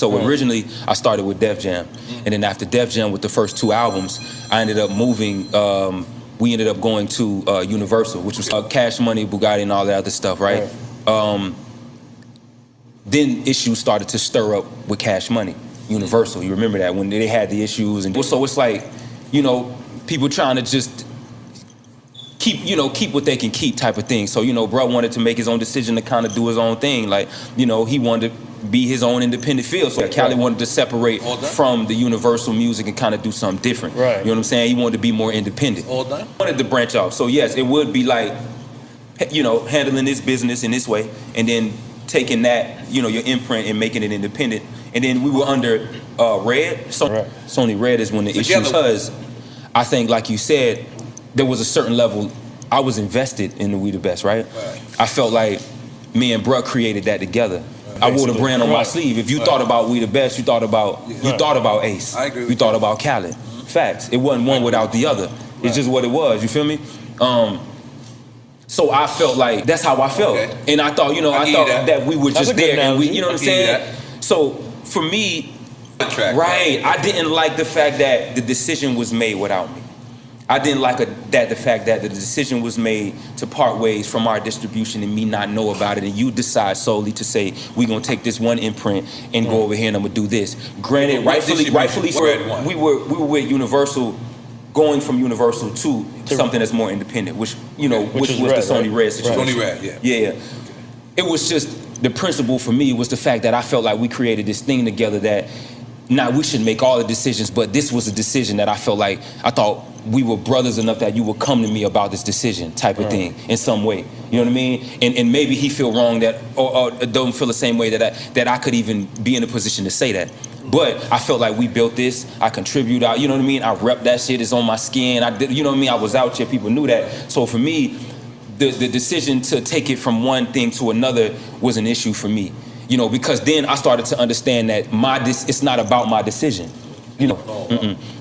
So originally, I started with Def Jam, and then after Def Jam, with the first 2 albums, I ended up moving. We ended up going to Universal, which was Cash Money, Bugatti, and all that other stuff, right? Then issues started to stir up with Cash Money, Universal. You remember that when they had the issues, and so it's like, you know, people trying to just keep what they can keep, type of thing. So bro wanted to make his own decision to kind of do his own thing, like he wanted to be his own independent field. So Cali wanted to separate from the Universal music and kind of do something different. Right. You know what I'm saying? He wanted to be more independent. Wanted to branch off. So yes, it would be like, handling this business in this way, and then taking that, your imprint and making it independent. And then we were under Red. Sony Red is when the issue, because I think, like you said, there was a certain level. I was invested in the We The Best, right? I felt like me and Bruh created that together. I wore the brand on my sleeve. If you thought about We The Best, you thought about Ace. I agree with you thought about Khaled. Facts. It wasn't one without the other. It's just what it was. You feel me? So I felt like that's how I felt, and I thought, I thought that we were just there, and we, you know what I'm saying? So for me, I didn't like the fact that the decision was made without me. I didn't like the fact that the decision was made to part ways from our distribution and me not know about it, and you decide solely to say, we're gonna take this one imprint and go over here and I'm gonna do this. Granted, rightfully so, we were with Universal, going from Universal to something that's more independent, which was the Sony Red situation. Sony Red, yeah. It was just the principle for me was the fact that I felt like we created this thing together that we should make all the decisions, but this was a decision that I felt like, I thought we were brothers enough that you would come to me about this decision, type of thing, in some way. You know what I mean? And maybe he feel wrong that, or don't feel the same way that I could even be in a position to say that. But I felt like we built this, I contribute out, you know what I mean? I rep that shit, it's on my skin, I did, you know what I mean? I was out here, people knew that. So for me, the decision to take it from one thing to another was an issue for me. Because then I started to understand that it's not about my decision.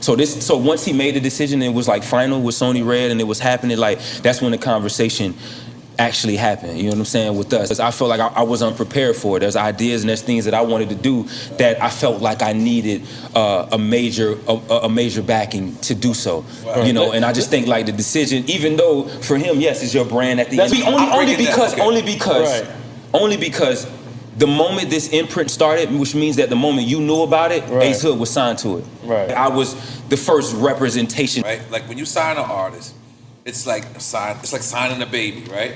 So once he made the decision, it was like final with Sony Red, and it was happening. Like that's when the conversation actually happened. You know what I'm saying, with us? 'Cause I felt like I was unprepared for it. There's ideas and there's things that I wanted to do that I felt like I needed a major backing to do so. And I just think like the decision, even though for him, yes, it's your brand at the end. Only because the moment this imprint started, which means that the moment you knew about it, Ace Hood was signed to it. I was the first representation. Like when you sign an artist, it's like signing a baby, right?